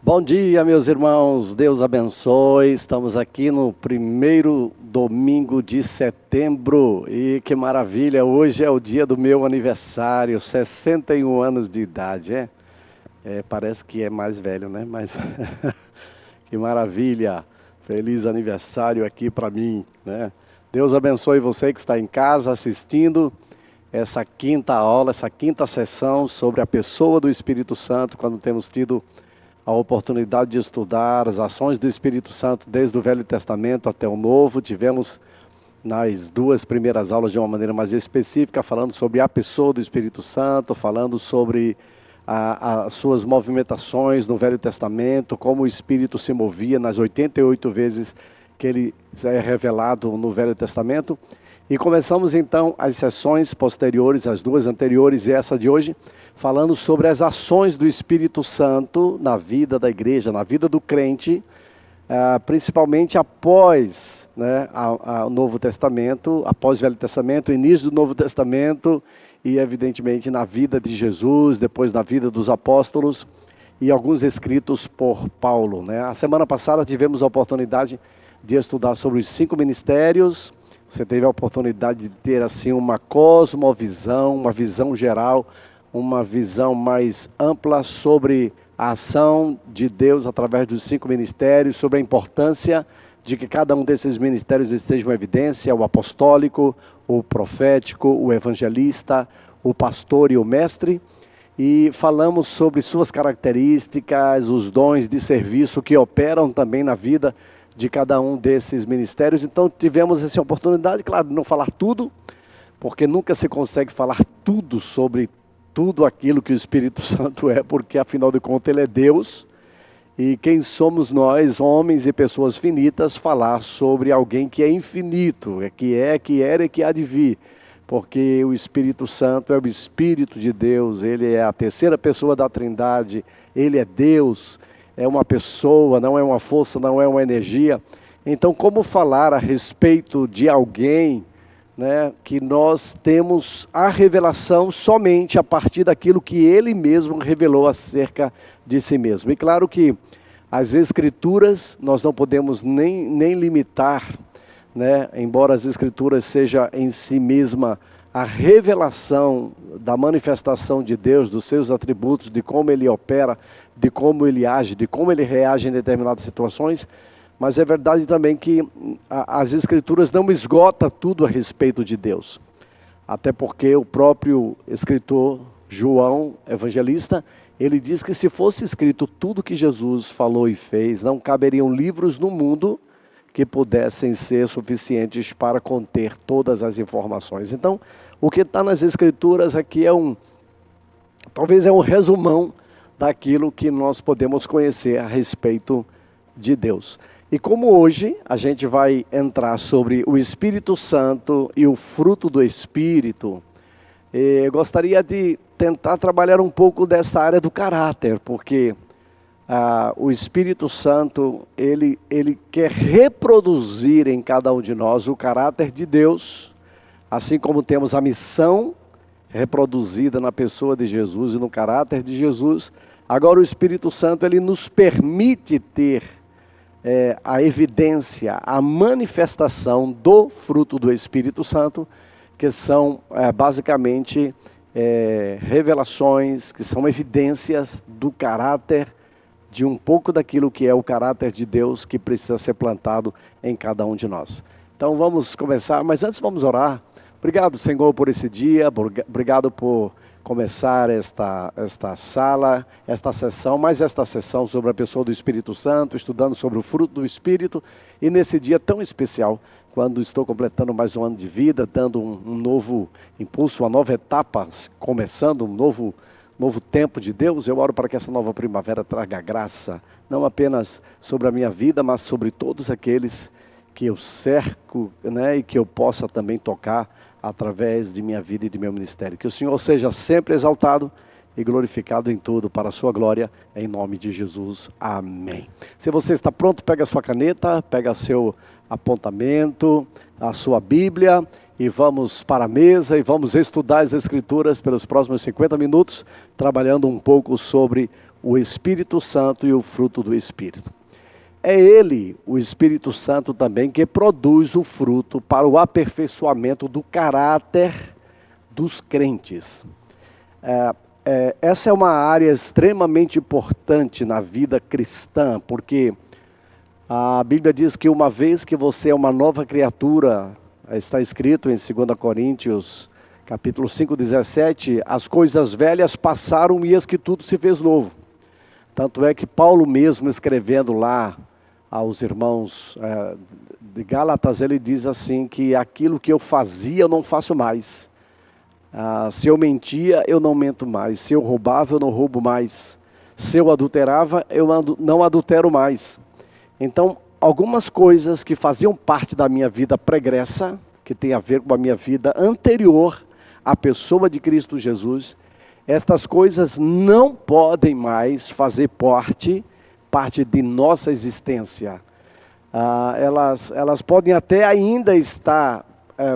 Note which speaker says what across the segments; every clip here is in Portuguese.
Speaker 1: Bom dia, meus irmãos, Deus abençoe. Estamos aqui no primeiro domingo de setembro e que maravilha, hoje é o dia do meu aniversário, 61 anos de idade, parece que é mais velho, né? Mas que maravilha, feliz aniversário aqui para mim, né? Deus abençoe você que está em casa assistindo essa quinta aula, essa quinta sessão sobre a pessoa do Espírito Santo, quando temos tido a oportunidade de estudar as ações do Espírito Santo desde o Velho Testamento até o Novo. Tivemos nas duas primeiras aulas de uma maneira mais específica, falando sobre a pessoa do Espírito Santo, falando sobre as suas movimentações no Velho Testamento, como o Espírito se movia nas 88 vezes que ele é revelado no Velho Testamento. E começamos então as sessões posteriores, as duas anteriores e essa de hoje, falando sobre as ações do Espírito Santo na vida da igreja, na vida do crente, principalmente após o Novo Testamento, após o Velho Testamento, início do Novo Testamento e evidentemente na vida de Jesus, depois na vida dos apóstolos e alguns escritos por Paulo, né? A semana passada tivemos a oportunidade de estudar sobre os 5 ministérios. Você teve a oportunidade de ter assim uma cosmovisão, uma visão geral, uma visão mais ampla sobre a ação de Deus através dos 5 ministérios, sobre a importância de que cada um desses ministérios esteja em evidência, o apostólico, o profético, o evangelista, o pastor e o mestre. E falamos sobre suas características, os dons de serviço que operam também na vida de cada um desses ministérios. Então tivemos essa oportunidade, claro, de não falar tudo, porque nunca se consegue falar tudo sobre tudo aquilo que o Espírito Santo é, porque afinal de contas ele é Deus, e quem somos nós, homens e pessoas finitas, falar sobre alguém que é infinito, que era e que há de vir, porque o Espírito Santo é o Espírito de Deus, ele é a terceira pessoa da Trindade, ele é Deus, é uma pessoa, não é uma força, não é uma energia. Então, como falar a respeito de alguém, né, que nós temos a revelação somente a partir daquilo que ele mesmo revelou acerca de si mesmo? E claro que as Escrituras nós não podemos nem limitar, né, embora as Escrituras seja em si mesma a revelação da manifestação de Deus, dos seus atributos, de como ele opera, de como ele age, de como ele reage em determinadas situações, mas é verdade também que as Escrituras não esgotam tudo a respeito de Deus. Até porque o próprio escritor João, evangelista, ele diz que se fosse escrito tudo que Jesus falou e fez, não caberiam livros no mundo que pudessem ser suficientes para conter todas as informações. Então, o que está nas Escrituras aqui talvez é um resumão daquilo que nós podemos conhecer a respeito de Deus. E como hoje a gente vai entrar sobre o Espírito Santo e o fruto do Espírito, eu gostaria de tentar trabalhar um pouco dessa área do caráter, porque o Espírito Santo, ele quer reproduzir em cada um de nós o caráter de Deus, assim como temos a missão reproduzida na pessoa de Jesus e no caráter de Jesus. Agora o Espírito Santo, ele nos permite ter a evidência, a manifestação do fruto do Espírito Santo, que são basicamente revelações, que são evidências do caráter, de um pouco daquilo que é o caráter de Deus que precisa ser plantado em cada um de nós. Então vamos começar, mas antes vamos orar. Obrigado, Senhor, por esse dia, obrigado por começar esta sala, esta sessão sobre a pessoa do Espírito Santo, estudando sobre o fruto do Espírito, e nesse dia tão especial, quando estou completando mais um ano de vida, dando um novo impulso, uma nova etapa, começando um novo tempo de Deus, eu oro para que essa nova primavera traga graça, não apenas sobre a minha vida, mas sobre todos aqueles que eu cerco, né, e que eu possa também tocar através de minha vida e de meu ministério. Que o Senhor seja sempre exaltado e glorificado em tudo para a sua glória, em nome de Jesus. Amém. Se você está pronto, pega a sua caneta, pega seu apontamento, a sua Bíblia, e vamos para a mesa e vamos estudar as Escrituras pelos próximos 50 minutos, trabalhando um pouco sobre o Espírito Santo e o fruto do Espírito. É Ele, o Espírito Santo também, que produz o fruto para o aperfeiçoamento do caráter dos crentes. Essa é uma área extremamente importante na vida cristã, porque a Bíblia diz que uma vez que você é uma nova criatura, está escrito em 2 Coríntios, capítulo 5, 17, as coisas velhas passaram e eis que tudo se fez novo. Tanto é que Paulo mesmo, escrevendo lá aos irmãos de Gálatas, ele diz assim, que aquilo que eu fazia eu não faço mais. Se eu mentia, eu não mento mais. Se eu roubava, eu não roubo mais. Se eu adulterava, eu não adultero mais. Então, algumas coisas que faziam parte da minha vida pregressa, que tem a ver com a minha vida anterior à pessoa de Cristo Jesus, estas coisas não podem mais fazer parte de nossa existência. Elas podem até ainda estar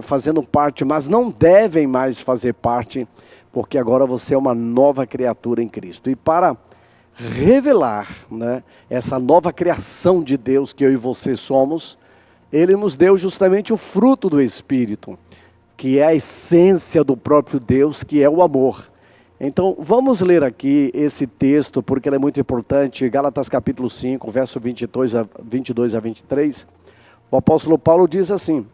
Speaker 1: fazendo parte, mas não devem mais fazer parte, porque agora você é uma nova criatura em Cristo. E para revelar, né, essa nova criação de Deus que eu e você somos, Ele nos deu justamente o fruto do Espírito, que é a essência do próprio Deus, que é o amor. Então, vamos ler aqui esse texto, porque ele é muito importante. Gálatas capítulo 5, verso 22 a 23. O apóstolo Paulo diz assim: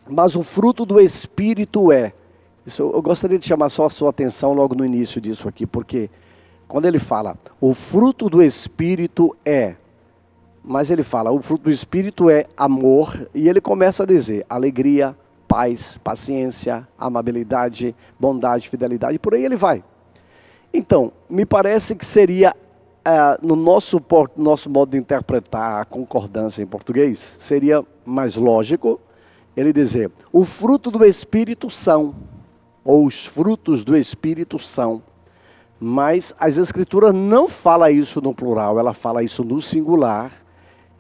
Speaker 1: mas o fruto do Espírito é... Isso, eu gostaria de chamar só a sua atenção logo no início disso aqui, porque quando ele fala, o fruto do Espírito é... Mas ele fala, o fruto do Espírito é amor, e ele começa a dizer, alegria, paz, paciência, amabilidade, bondade, fidelidade, por aí ele vai. Então, me parece que seria, no nosso modo de interpretar a concordância em português, seria mais lógico ele dizer, o fruto do Espírito são, ou os frutos do Espírito são. Mas as Escrituras não falam isso no plural, ela fala isso no singular.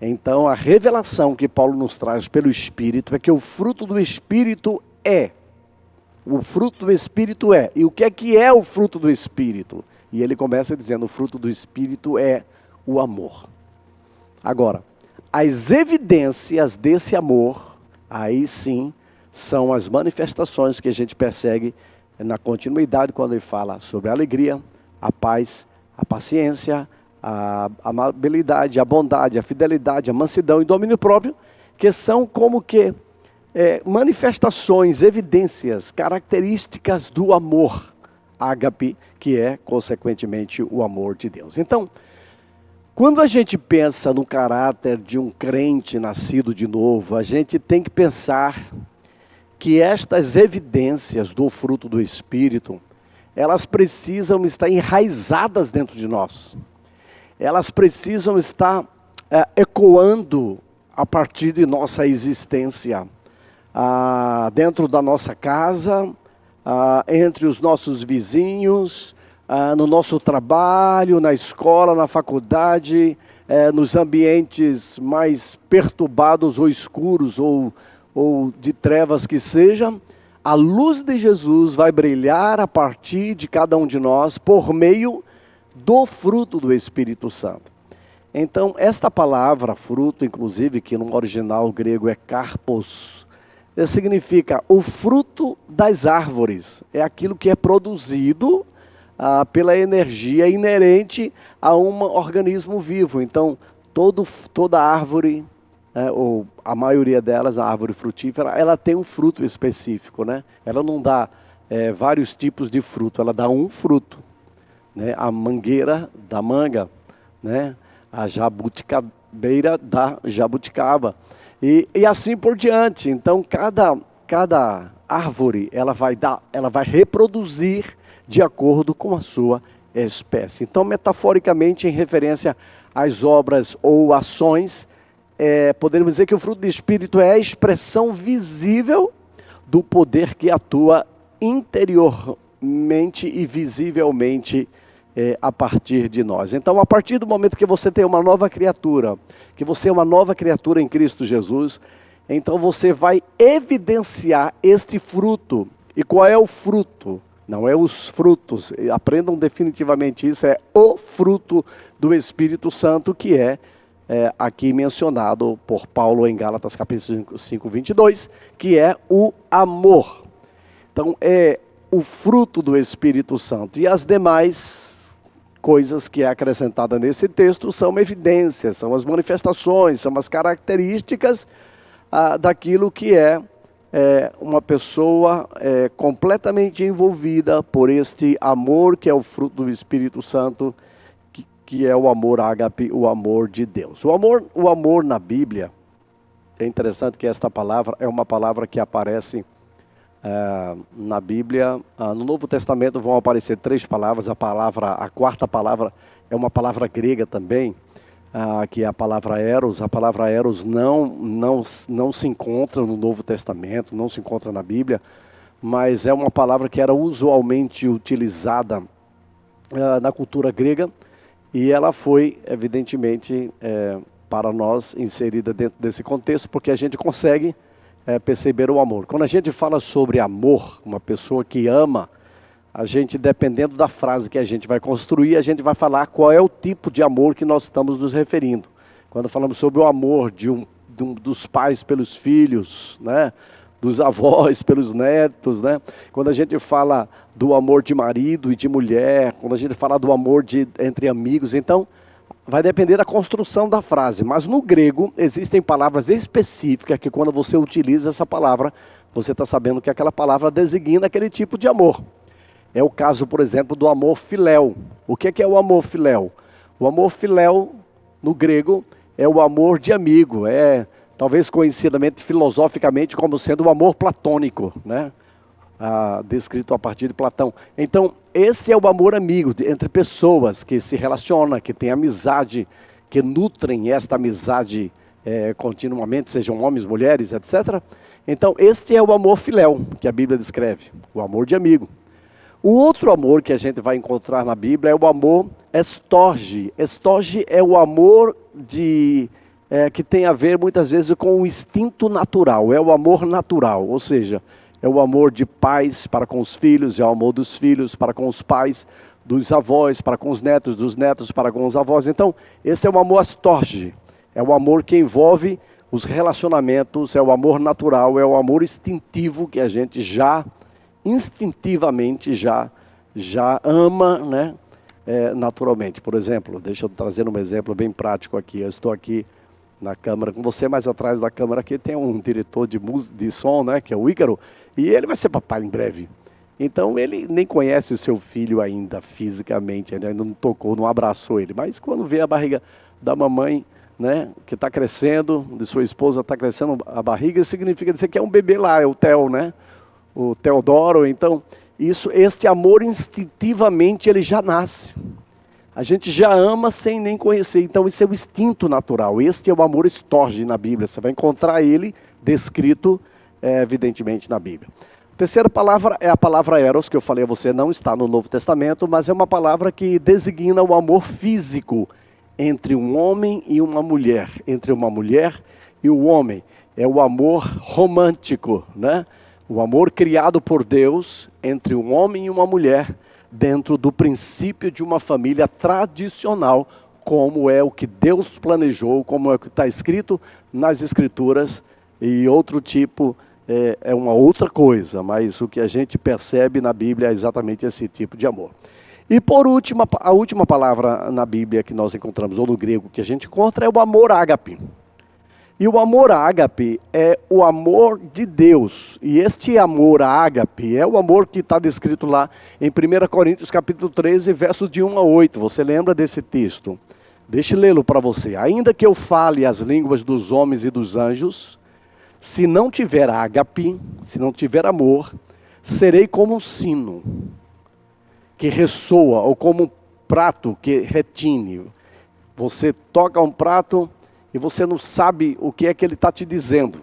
Speaker 1: Então, a revelação que Paulo nos traz pelo Espírito é que o fruto do Espírito é. O fruto do Espírito é. E o que é o fruto do Espírito? E ele começa dizendo, o fruto do Espírito é o amor. Agora, as evidências desse amor, aí sim, são as manifestações que a gente persegue na continuidade quando ele fala sobre a alegria, a paz, a paciência, a amabilidade, a bondade, a fidelidade, a mansidão e domínio próprio, que são como que manifestações, evidências, características do amor ágape, que é, consequentemente, o amor de Deus. Então, quando a gente pensa no caráter de um crente nascido de novo, a gente tem que pensar que estas evidências do fruto do Espírito, elas precisam estar enraizadas dentro de nós. Elas precisam estar ecoando a partir de nossa existência, dentro da nossa casa, entre os nossos vizinhos, no nosso trabalho, na escola, na faculdade, nos ambientes mais perturbados ou escuros ou de trevas que sejam, a luz de Jesus vai brilhar a partir de cada um de nós por meio do fruto do Espírito Santo. Então, esta palavra, fruto, inclusive, que no original grego é karpos, significa o fruto das árvores. É aquilo que é produzido pela energia inerente a um organismo vivo. Então, toda árvore, ou a maioria delas, a árvore frutífera, ela tem um fruto específico, né? Ela não dá vários tipos de fruto, ela dá um fruto. Né? A mangueira dá manga, né? A jabuticabeira dá jabuticaba. E assim por diante. Então, cada árvore, ela vai reproduzir de acordo com a sua espécie. Então, metaforicamente, em referência às obras ou ações, podemos dizer que o fruto do Espírito é a expressão visível do poder que atua interiormente e visivelmente a partir de nós. Então, a partir do momento que você tem uma nova criatura, que você é uma nova criatura em Cristo Jesus, então você vai evidenciar este fruto. E qual é o fruto? Não é os frutos, aprendam definitivamente isso, é o fruto do Espírito Santo que é aqui mencionado por Paulo em Gálatas capítulo 5, 22, que é o amor. Então é o fruto do Espírito Santo. E as demais coisas que é acrescentada nesse texto são evidências, são as manifestações, são as características daquilo que é uma pessoa completamente envolvida por este amor que é o fruto do Espírito Santo, que é o amor ágape, o amor de Deus. O amor na Bíblia, é interessante que esta palavra é uma palavra que aparece na Bíblia. No Novo Testamento vão aparecer 3 palavras, a quarta palavra é uma palavra grega também, que é a palavra eros. A palavra eros não se encontra no Novo Testamento, não se encontra na Bíblia, mas é uma palavra que era usualmente utilizada na cultura grega, e ela foi, evidentemente, para nós inserida dentro desse contexto, porque a gente consegue perceber o amor. Quando a gente fala sobre amor, uma pessoa que ama, a gente, dependendo da frase que a gente vai construir, a gente vai falar qual é o tipo de amor que nós estamos nos referindo. Quando falamos sobre o amor dos pais pelos filhos, né? Dos avós pelos netos, né? Quando a gente fala do amor de marido e de mulher, quando a gente fala do amor entre amigos, então vai depender da construção da frase. Mas no grego existem palavras específicas que quando você utiliza essa palavra, você está sabendo que aquela palavra designa aquele tipo de amor. É o caso, por exemplo, do amor filéu. O que é o amor filéu? O amor filéu, no grego, é o amor de amigo. Talvez conhecidamente, filosoficamente, como sendo o amor platônico, né? Descrito a partir de Platão. Então, esse é o amor amigo entre pessoas que se relacionam, que têm amizade, que nutrem esta amizade continuamente, sejam homens, mulheres, etc. Então, este é o amor filéu, que a Bíblia descreve, o amor de amigo. O outro amor que a gente vai encontrar na Bíblia é o amor estorge. Estorge é o amor que tem a ver muitas vezes com o instinto natural, é o amor natural, ou seja, é o amor de pais para com os filhos, é o amor dos filhos para com os pais, dos avós para com os netos, dos netos para com os avós. Então, esse é o amor estorge, é o amor que envolve os relacionamentos, é o amor natural, é o amor instintivo que a gente já instintivamente já ama, né? Naturalmente. Por exemplo, deixa eu trazer um exemplo bem prático aqui. Eu estou aqui na câmara com você, mas atrás da câmera aqui tem um diretor de som, né? Que é o Ícaro, e ele vai ser papai em breve. Então ele nem conhece o seu filho ainda fisicamente, ainda não tocou, não abraçou ele, mas quando vê a barriga da mamãe, né, que está crescendo, de sua esposa está crescendo a barriga, significa dizer que é um bebê lá, é o Theo, né? O Teodoro. Então, este amor instintivamente ele já nasce. A gente já ama sem nem conhecer. Então, isso é o instinto natural. Este é o amor estorge na Bíblia. Você vai encontrar ele descrito, evidentemente, na Bíblia. A terceira palavra é a palavra eros, que eu falei a você, não está no Novo Testamento, mas é uma palavra que designa o amor físico entre um homem e uma mulher. Entre uma mulher e o homem. É o amor romântico, né? O amor criado por Deus entre um homem e uma mulher, dentro do princípio de uma família tradicional, como é o que Deus planejou, como é o que está escrito nas Escrituras, e outro tipo é uma outra coisa, mas o que a gente percebe na Bíblia é exatamente esse tipo de amor. E por último, a última palavra na Bíblia que nós encontramos, ou no grego que a gente encontra, é o amor ágape. E o amor ágape é o amor de Deus. E este amor ágape é o amor que está descrito lá em 1 Coríntios capítulo 13, versos de 1 a 8. Você lembra desse texto? Deixa eu lê-lo para você. Ainda que eu fale as línguas dos homens e dos anjos, se não tiver ágape, se não tiver amor, serei como um sino que ressoa, ou como um prato que retine. Você toca um prato e você não sabe o que é que ele está te dizendo.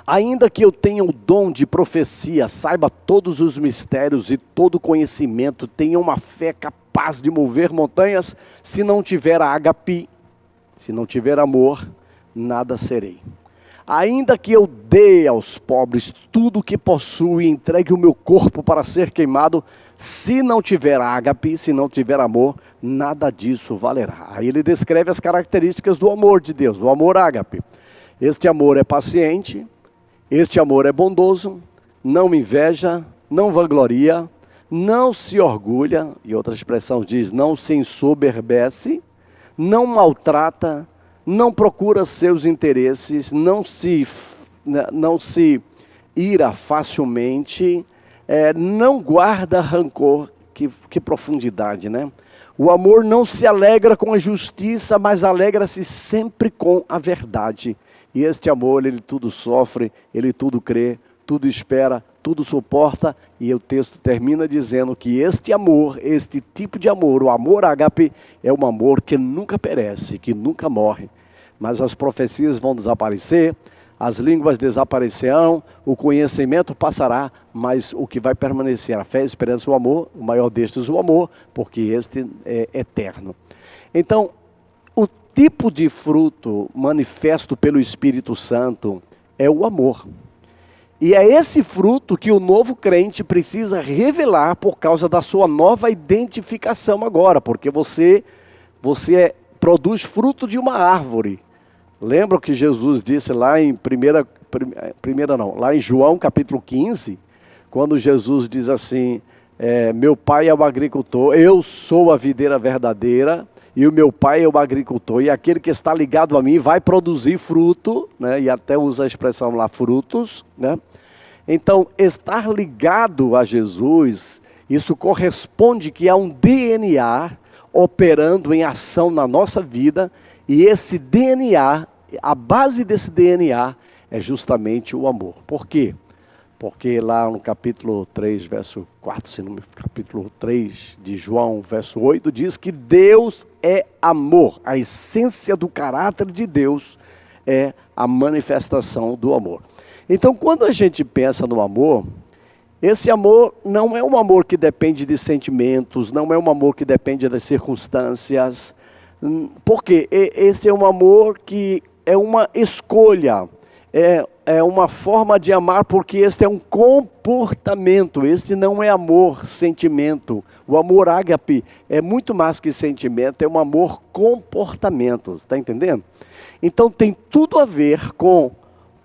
Speaker 1: Ainda que eu tenha o dom de profecia, saiba todos os mistérios e todo o conhecimento, tenha uma fé capaz de mover montanhas, se não tiver ágape, se não tiver amor, nada serei. Ainda que eu dê aos pobres tudo o que possuo e entregue o meu corpo para ser queimado, se não tiver ágape, se não tiver amor, nada disso valerá. Aí ele descreve as características do amor de Deus, do amor ágape. Este amor é paciente, este amor é bondoso, não inveja, não vangloria, não se orgulha, e outra expressão diz, não se ensoberbece, não maltrata, não procura seus interesses, não se ira facilmente, não guarda rancor. Que profundidade, né? O amor não se alegra com a justiça, mas alegra-se sempre com a verdade. E este amor, ele tudo sofre, ele tudo crê, tudo espera, tudo suporta. E o texto termina dizendo que este amor, este tipo de amor, o amor ágape, é um amor que nunca perece, que nunca morre. Mas as profecias vão desaparecer, as línguas desaparecerão, o conhecimento passará, mas o que vai permanecer, a fé, a esperança e o amor, o maior destes o amor, porque este é eterno. Então, o tipo de fruto manifesto pelo Espírito Santo é o amor. E é esse fruto que o novo crente precisa revelar por causa da sua nova identificação agora, porque você produz fruto de uma árvore. Lembra o que Jesus disse lá em lá em João capítulo 15, quando Jesus diz assim, meu pai é o agricultor, eu sou a videira verdadeira, e o meu pai é o agricultor, e aquele que está ligado a mim vai produzir fruto, né? E até usa a expressão lá, frutos, né? Então, estar ligado a Jesus, isso corresponde que há um DNA operando em ação na nossa vida, e esse DNA, a base desse DNA é justamente o amor. Por quê? Porque lá no capítulo 3, verso 4, capítulo 3 de João, verso 8, diz que Deus é amor. A essência do caráter de Deus é a manifestação do amor. Então, quando a gente pensa no amor, esse amor não é um amor que depende de sentimentos, não é um amor que depende das circunstâncias. Porque esse é um amor que é uma escolha, é uma forma de amar, porque este é um comportamento, este não é amor, sentimento. O amor ágape é muito mais que sentimento, é um amor comportamento, está entendendo? Então tem tudo a ver com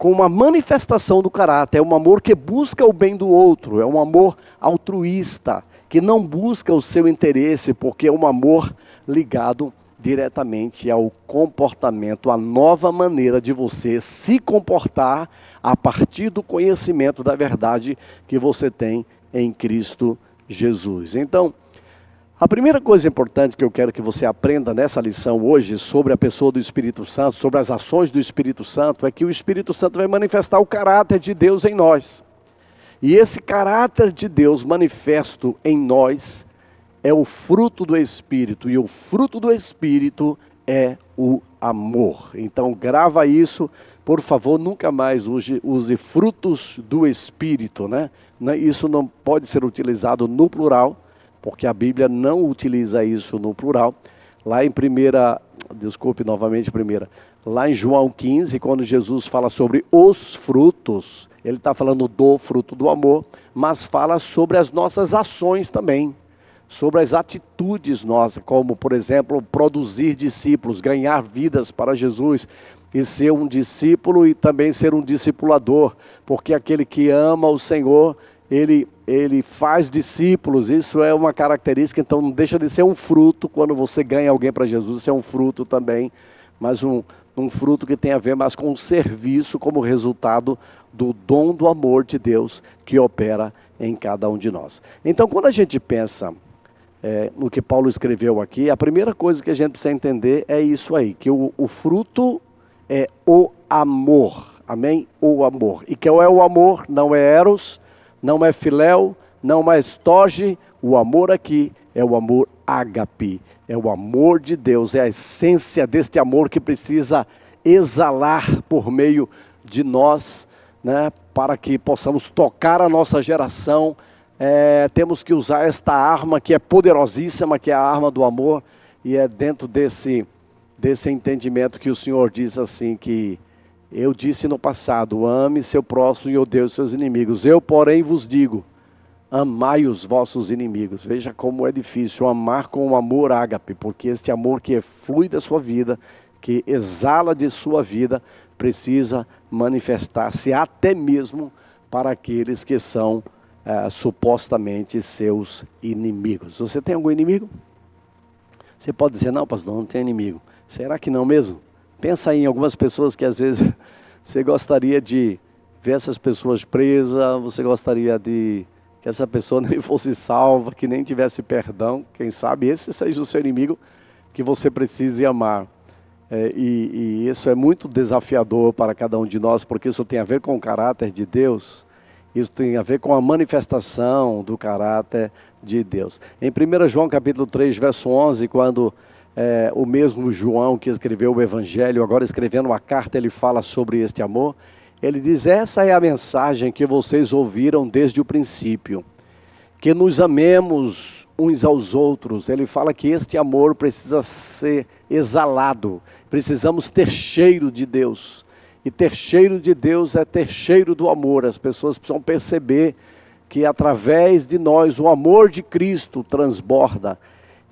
Speaker 1: uma manifestação do caráter, é um amor que busca o bem do outro, é um amor altruísta, que não busca o seu interesse, porque é um amor ligado diretamente ao comportamento, a nova maneira de você se comportar a partir do conhecimento da verdade que você tem em Cristo Jesus. Então, a primeira coisa importante que eu quero que você aprenda nessa lição hoje sobre a pessoa do Espírito Santo, sobre as ações do Espírito Santo, é que o Espírito Santo vai manifestar o caráter de Deus em nós. E esse caráter de Deus manifesto em nós é o fruto do Espírito, e o fruto do Espírito é o amor. Então grava isso, por favor, nunca mais use frutos do Espírito, né? Isso não pode ser utilizado no plural, porque a Bíblia não utiliza isso no plural. Lá em lá em João 15, quando Jesus fala sobre os frutos, ele está falando do fruto do amor, mas fala sobre as nossas ações também, sobre as atitudes nossas, como, por exemplo, produzir discípulos, ganhar vidas para Jesus, e ser um discípulo e também ser um discipulador, porque aquele que ama o Senhor, ele faz discípulos. Isso é uma característica, então não deixa de ser um fruto. Quando você ganha alguém para Jesus, isso é um fruto também, mas um fruto que tem a ver mais com o serviço, como resultado do dom do amor de Deus que opera em cada um de nós. Então, quando a gente pensa no que Paulo escreveu aqui, a primeira coisa que a gente precisa entender é isso aí, que o fruto é o amor, amém? O amor. E que é o amor, não é eros, não é filéu, não é storge. O amor aqui é o amor ágape, é o amor de Deus, é a essência deste amor que precisa exalar por meio de nós, né, para que possamos tocar a nossa geração. Temos que usar esta arma que é poderosíssima, que é a arma do amor, e é dentro desse entendimento que o Senhor diz assim, que Eu disse no passado, ame seu próximo e odeie os seus inimigos. Eu, porém, vos digo, amai os vossos inimigos. Veja como é difícil amar com o amor ágape, porque este amor que flui da sua vida, que exala de sua vida, precisa manifestar-se até mesmo para aqueles que são supostamente seus inimigos. Você tem algum inimigo? Você pode dizer, não, pastor, não tenho inimigo. Será que não mesmo? Pensa aí em algumas pessoas que às vezes você gostaria de ver essas pessoas presas, você gostaria de que essa pessoa nem fosse salva, que nem tivesse perdão. Quem sabe esse seja o seu inimigo que você precise amar. E isso é muito desafiador para cada um de nós, porque isso tem a ver com o caráter de Deus, isso tem a ver com a manifestação do caráter de Deus. Em 1 João capítulo 3, verso 11, quando o mesmo João que escreveu o Evangelho, agora escrevendo uma carta, ele fala sobre este amor. Ele diz, essa é a mensagem que vocês ouviram desde o princípio, que nos amemos uns aos outros. Ele fala que este amor precisa ser exalado, precisamos ter cheiro de Deus, e ter cheiro de Deus é ter cheiro do amor. As pessoas precisam perceber que através de nós o amor de Cristo transborda.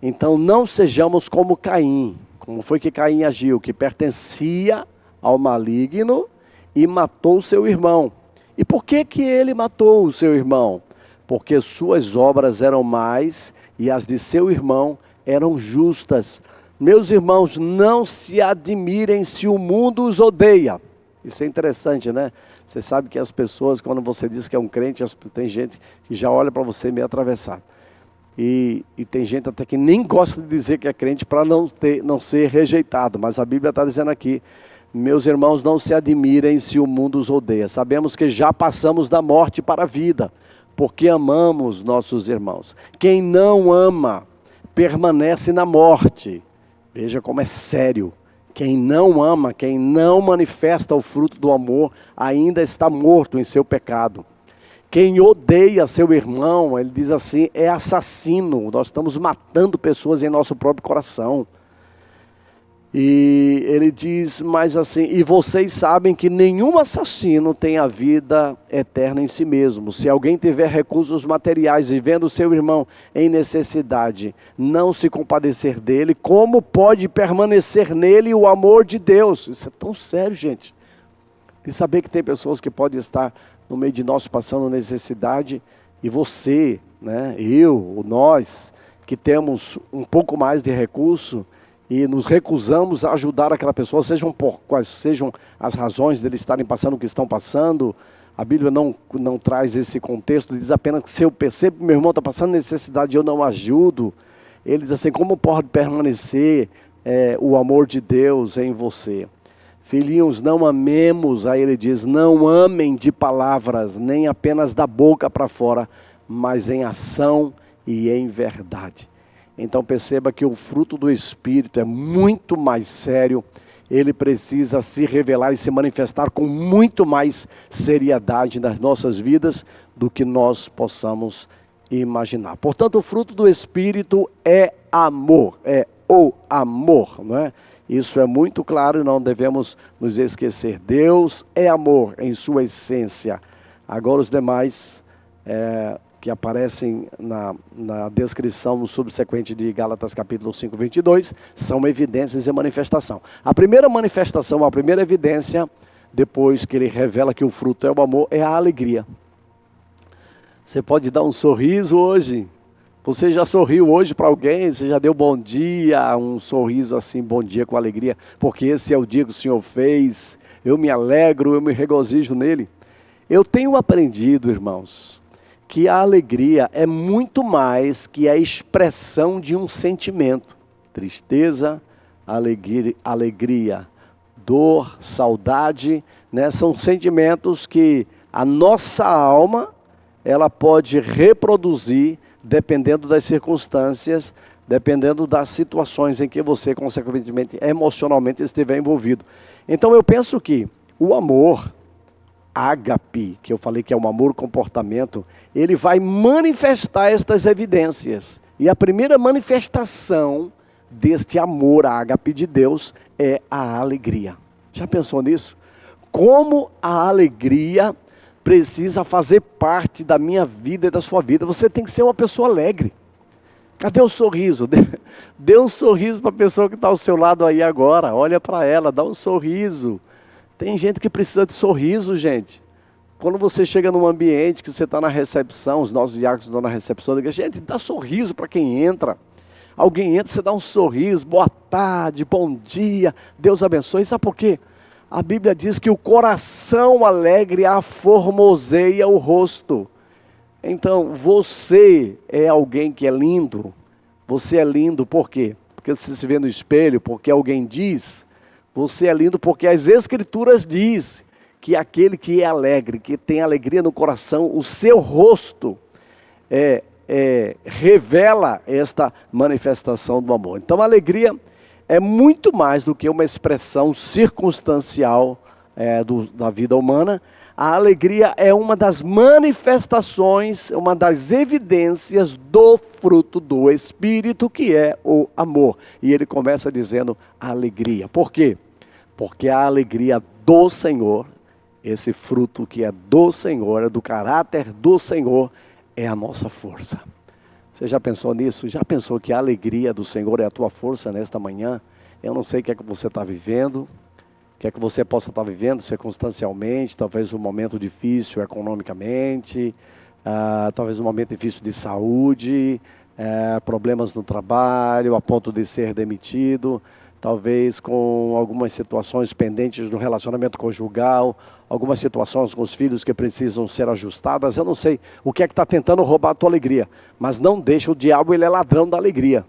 Speaker 1: Então não sejamos como Caim. Como foi que Caim agiu? Que pertencia ao maligno e matou seu irmão. E por que ele matou o seu irmão? Porque suas obras eram más e as de seu irmão eram justas. Meus irmãos, não se admirem se o mundo os odeia. Isso é interessante, né? Você sabe que as pessoas, quando você diz que é um crente, tem gente que já olha para você meio atravessado. E tem gente até que nem gosta de dizer que é crente para não ser rejeitado. Mas a Bíblia está dizendo aqui, meus irmãos, não se admirem se o mundo os odeia. Sabemos que já passamos da morte para a vida, porque amamos nossos irmãos. Quem não ama, permanece na morte. Veja como é sério. Quem não ama, quem não manifesta o fruto do amor, ainda está morto em seu pecado. Quem odeia seu irmão, ele diz assim, é assassino. Nós estamos matando pessoas em nosso próprio coração. E ele diz mais assim, e vocês sabem que nenhum assassino tem a vida eterna em si mesmo. Se alguém tiver recursos materiais e vendo seu irmão em necessidade, não se compadecer dele, como pode permanecer nele o amor de Deus? Isso é tão sério, gente. De saber que tem pessoas que podem estar no meio de nós passando necessidade, e você, né, nós, que temos um pouco mais de recurso, e nos recusamos a ajudar aquela pessoa, quais sejam as razões deles estarem passando o que estão passando. A Bíblia não traz esse contexto, diz apenas que se eu percebo que meu irmão está passando necessidade e eu não ajudo, ele diz assim, como pode permanecer o amor de Deus em você? Filhinhos, não amemos, aí ele diz, não amem de palavras, nem apenas da boca para fora, mas em ação e em verdade. Então perceba que o fruto do Espírito é muito mais sério, ele precisa se revelar e se manifestar com muito mais seriedade nas nossas vidas do que nós possamos imaginar. Portanto, o fruto do Espírito é amor, é o amor, não é? Isso é muito claro e não devemos nos esquecer. Deus é amor em sua essência. Agora os demais que aparecem na descrição no subsequente de Gálatas capítulo 5, 22, são evidências e manifestação. A primeira manifestação, a primeira evidência, depois que ele revela que o fruto é o amor, é a alegria. Você pode dar um sorriso hoje. Você já sorriu hoje para alguém? Você já deu bom dia, um sorriso assim, bom dia com alegria, porque esse é o dia que o Senhor fez, eu me alegro, eu me regozijo nele. Eu tenho aprendido, irmãos, que a alegria é muito mais que a expressão de um sentimento. Tristeza, alegria, dor, saudade, né? São sentimentos que a nossa alma, ela pode reproduzir dependendo das circunstâncias, dependendo das situações em que você, consequentemente, emocionalmente estiver envolvido. Então eu penso que o amor, ágape, que eu falei que é um amor comportamento, ele vai manifestar estas evidências. E a primeira manifestação deste amor ágape de Deus é a alegria. Já pensou nisso? como a alegria precisa fazer parte da minha vida e da sua vida. Você tem que ser uma pessoa alegre. Cadê o sorriso? Dê um sorriso para a pessoa que está ao seu lado aí agora. Olha para ela, dá um sorriso. Tem gente que precisa de sorriso, gente. Quando você chega num ambiente que você está na recepção, os nossos diáconos estão na recepção, gente, dá sorriso para quem entra. Alguém entra, você dá um sorriso, boa tarde, bom dia, Deus abençoe. Sabe por quê? A Bíblia diz que o coração alegre aformoseia o rosto. Então, você é alguém que é lindo. Você é lindo por quê? Porque você se vê no espelho, porque alguém diz. Você é lindo porque as Escrituras dizem que aquele que é alegre, que tem alegria no coração, o seu rosto revela esta manifestação do amor. Então a alegria é muito mais do que uma expressão circunstancial da vida humana. A alegria é uma das manifestações, uma das evidências do fruto do Espírito, que é o amor. E ele começa dizendo alegria. Por quê? Porque a alegria do Senhor, esse fruto que é do Senhor, é do caráter do Senhor, é a nossa força. Você já pensou nisso? Já pensou que a alegria do Senhor é a tua força nesta manhã? Eu não sei o que é que você está vivendo, o que é que você possa estar vivendo circunstancialmente, talvez um momento difícil economicamente, talvez um momento difícil de saúde, problemas no trabalho, a ponto de ser demitido, talvez com algumas situações pendentes no relacionamento conjugal, algumas situações com os filhos que precisam ser ajustadas. Eu não sei o que é que está tentando roubar a tua alegria, mas não deixa, o diabo ele é ladrão da alegria.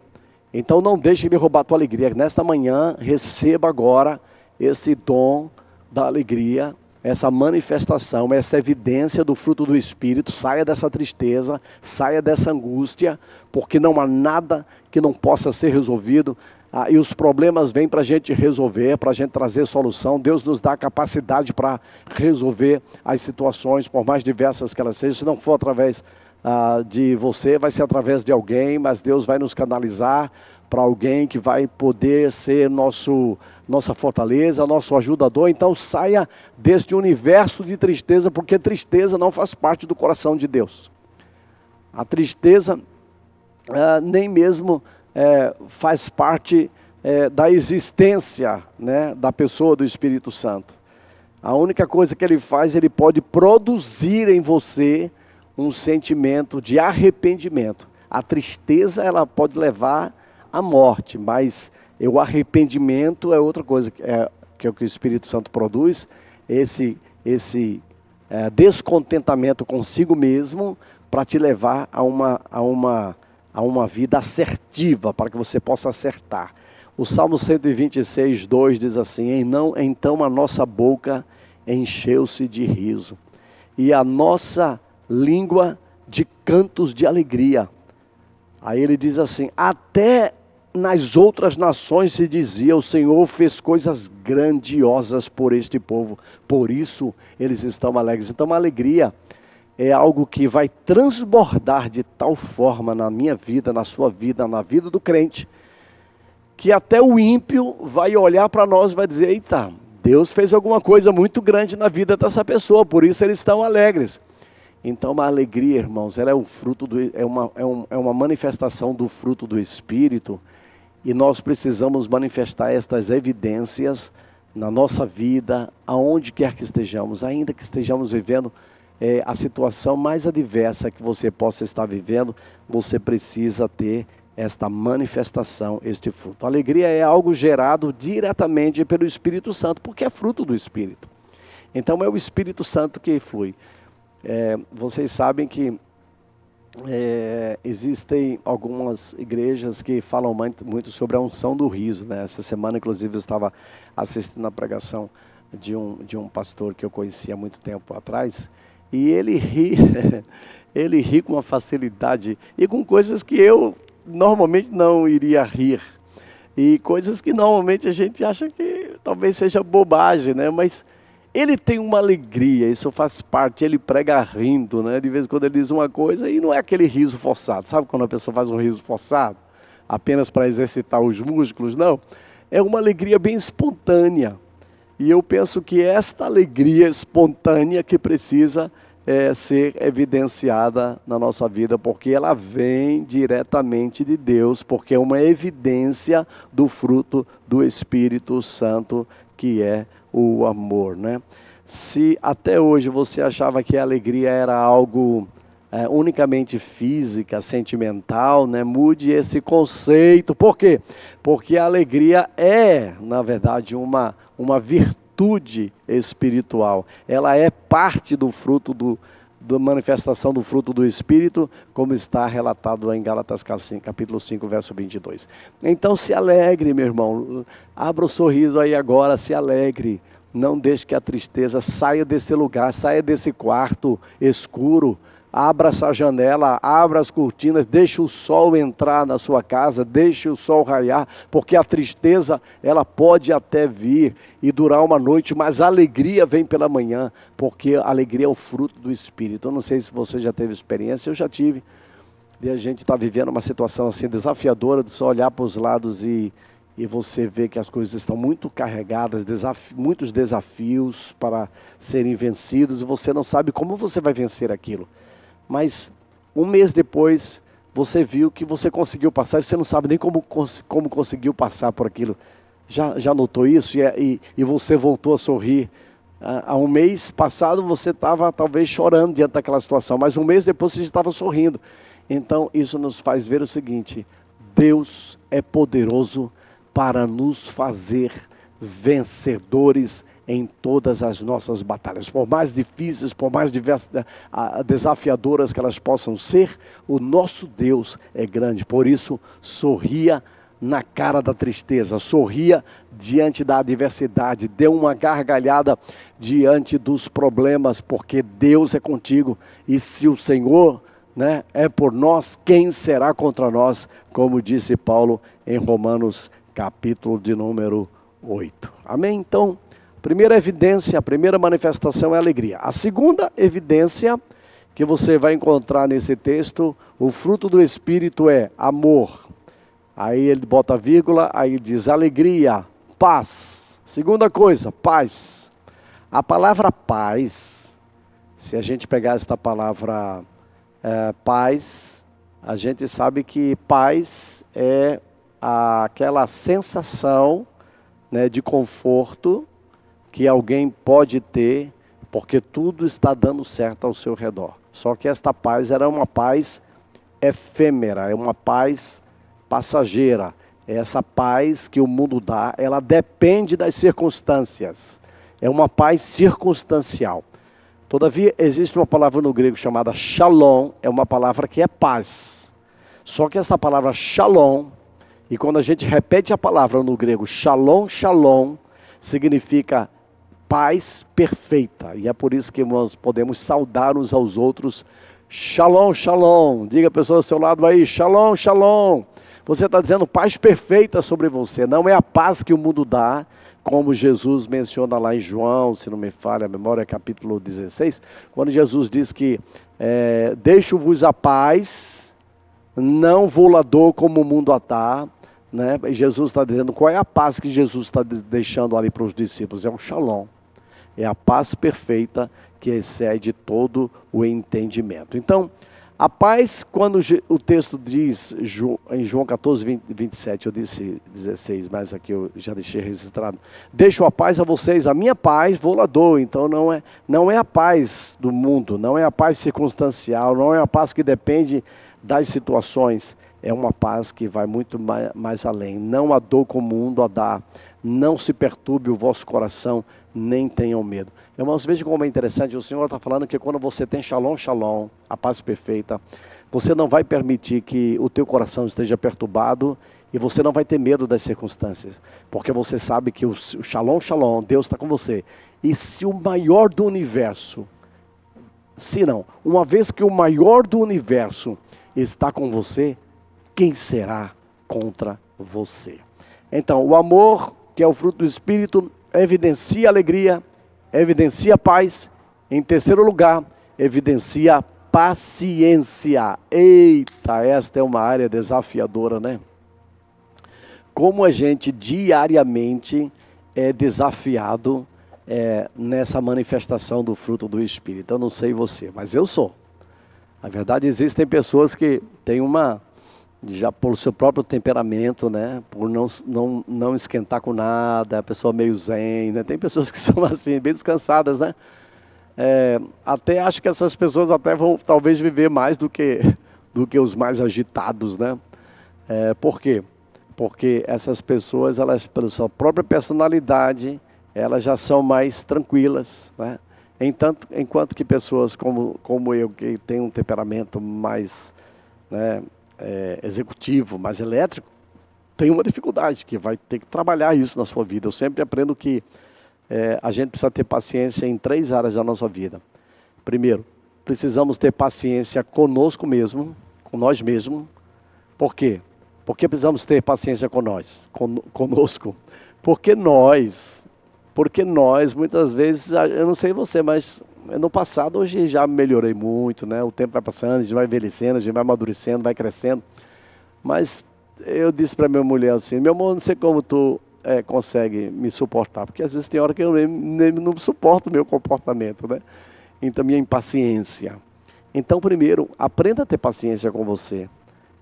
Speaker 1: Então não deixe ele roubar a tua alegria. Nesta manhã, receba agora esse dom da alegria, essa manifestação, essa evidência do fruto do Espírito. Saia dessa tristeza, saia dessa angústia, porque não há nada que não possa ser resolvido. E os problemas vêm para a gente resolver, para a gente trazer solução. Deus nos dá a capacidade para resolver as situações, por mais diversas que elas sejam. Se não for através de você, vai ser através de alguém, mas Deus vai nos canalizar para alguém que vai poder ser nossa fortaleza, nosso ajudador. Então saia deste universo de tristeza, porque tristeza não faz parte do coração de Deus. A tristeza nem mesmo faz parte da existência, né, da pessoa do Espírito Santo. A única coisa que ele faz, ele pode produzir em você um sentimento de arrependimento. A tristeza, ela pode levar à morte, mas o arrependimento é outra coisa, que é o que o Espírito Santo produz, esse descontentamento consigo mesmo, para te levar a uma vida assertiva, para que você possa acertar. O Salmo 126, 2 diz assim: então a nossa boca encheu-se de riso, e a nossa língua de cantos de alegria. Aí ele diz assim: até nas outras nações se dizia, o Senhor fez coisas grandiosas por este povo, por isso eles estão alegres. Então a alegria é algo que vai transbordar de tal forma na minha vida, na sua vida, na vida do crente, que até o ímpio vai olhar para nós e vai dizer: eita, Deus fez alguma coisa muito grande na vida dessa pessoa, por isso eles estão alegres. Então a alegria, irmãos, ela é um fruto é uma manifestação do fruto do Espírito, e nós precisamos manifestar estas evidências na nossa vida, aonde quer que estejamos, ainda que estejamos vivendo a situação mais adversa que você possa estar vivendo, você precisa ter esta manifestação, este fruto. A alegria é algo gerado diretamente pelo Espírito Santo, porque é fruto do Espírito. Então é o Espírito Santo que flui. Vocês sabem que existem algumas igrejas que falam muito sobre a unção do riso, né? Essa semana, inclusive, eu estava assistindo a pregação de um pastor que eu conhecia há muito tempo atrás, e ele ri com uma facilidade e com coisas que eu normalmente não iria rir, e coisas que normalmente a gente acha que talvez seja bobagem, né? Mas ele tem uma alegria, isso faz parte, ele prega rindo, né? De vez em quando ele diz uma coisa e não é aquele riso forçado. Sabe quando a pessoa faz um riso forçado? Apenas para exercitar os músculos? Não. É uma alegria bem espontânea. E eu penso que esta alegria espontânea que precisa ser evidenciada na nossa vida, porque ela vem diretamente de Deus, porque é uma evidência do fruto do Espírito Santo, que é o amor, né? Se até hoje você achava que a alegria era algo unicamente física, sentimental, né? Mude esse conceito. Por quê? Porque a alegria é, na verdade, uma virtude espiritual. Ela é parte do fruto da manifestação do fruto do Espírito, como está relatado em Gálatas capítulo 5, verso 22. Então se alegre, meu irmão. Abra o sorriso aí agora, se alegre. Não deixe que a tristeza saia desse lugar, saia desse quarto escuro. Abra essa janela, abra as cortinas, deixe o sol entrar na sua casa, deixe o sol raiar, porque a tristeza, ela pode até vir e durar uma noite, mas a alegria vem pela manhã, porque a alegria é o fruto do Espírito. Eu não sei se você já teve experiência, eu já tive, e a gente está vivendo uma situação assim desafiadora, de só olhar para os lados e você vê que as coisas estão muito carregadas, muitos desafios para serem vencidos, e você não sabe como você vai vencer aquilo. Mas um mês depois, você viu que você conseguiu passar, e você não sabe nem como conseguiu passar por aquilo. Já notou isso? E você voltou a sorrir. Há um mês passado você estava talvez chorando diante daquela situação, mas um mês depois você estava sorrindo. Então isso nos faz ver o seguinte: Deus é poderoso para nos fazer vencedores em todas as nossas batalhas. Por mais difíceis, por mais desafiadoras que elas possam ser, o nosso Deus é grande. Por isso, sorria na cara da tristeza, sorria diante da adversidade, dê uma gargalhada diante dos problemas, porque Deus é contigo. E se o Senhor, né, é por nós, quem será contra nós? Como disse Paulo em Romanos capítulo de número 8. Amém? Então, primeira evidência, a primeira manifestação é a alegria. A segunda evidência que você vai encontrar nesse texto, o fruto do Espírito é amor. Aí ele bota vírgula, aí diz alegria, paz. Segunda coisa, paz. A palavra paz, se a gente pegar esta palavra paz, a gente sabe que paz é aquela sensação, né, de conforto que alguém pode ter, porque tudo está dando certo ao seu redor. Só que esta paz era uma paz efêmera, é uma paz passageira. Essa paz que o mundo dá, ela depende das circunstâncias. É uma paz circunstancial. Todavia, existe uma palavra no grego chamada shalom, é uma palavra que é paz. Só que essa palavra shalom, e quando a gente repete a palavra no grego shalom, shalom, significa paz perfeita. E é por isso que nós podemos saudar uns aos outros. Shalom, shalom. Diga a pessoa ao seu lado aí, shalom, shalom. Você está dizendo paz perfeita sobre você. Não é a paz que o mundo dá, como Jesus menciona lá em João, se não me falha a memória, capítulo 16, quando Jesus diz que deixo-vos a paz, não vou lá dou como o mundo a dá, né? E Jesus está dizendo qual é a paz que Jesus está deixando ali para os discípulos. É um shalom, é a paz perfeita que excede todo o entendimento. Então, a paz, quando o texto diz em João 14, 27, eu disse 16, mas aqui eu já deixei registrado: deixo a paz a vocês, a minha paz vou lá dou. Então não é a paz do mundo, não é a paz circunstancial, não é a paz que depende das situações, é uma paz que vai muito mais além. Não a dou como o mundo a dá, não se perturbe o vosso coração, nem tenham medo. Irmãos, veja como é interessante, o Senhor está falando que quando você tem shalom, shalom, a paz perfeita, você não vai permitir que o teu coração esteja perturbado e você não vai ter medo das circunstâncias, porque você sabe que o shalom, shalom, Deus está com você. E se o maior do universo, se não, uma vez que o maior do universo está com você, quem será contra você? Então, o amor, que é o fruto do Espírito, evidencia alegria, evidencia paz. Em terceiro lugar, evidencia paciência. Eita, esta é uma área desafiadora, né? Como a gente diariamente é desafiado nessa manifestação do fruto do Espírito. Eu não sei você, mas eu sou. Na verdade, existem pessoas que têm já por seu próprio temperamento, né, por não esquentar com nada, a pessoa meio zen, né? Tem pessoas que são assim, bem descansadas, né? Até acho que essas pessoas até vão talvez viver mais do que os mais agitados, né? Por quê? Porque essas pessoas, elas, pela sua própria personalidade, elas já são mais tranquilas, né? Enquanto que pessoas como eu, que tem um temperamento mais, né, executivo, mais elétrico, tem uma dificuldade, que vai ter que trabalhar isso na sua vida. Eu sempre aprendo que a gente precisa ter paciência em 3 áreas da nossa vida. Primeiro, precisamos ter paciência conosco mesmo, com nós mesmos. Por quê? Porque precisamos ter paciência conosco. Porque nós, muitas vezes, eu não sei você, mas no passado, hoje já melhorei muito, né? O tempo vai passando, a gente vai envelhecendo, a gente vai amadurecendo, vai crescendo. Mas eu disse para minha mulher assim, meu amor, não sei como tu consegue me suportar, porque às vezes tem hora que eu nem não suporto o meu comportamento, né? Então, minha impaciência. Então, primeiro, aprenda a ter paciência com você,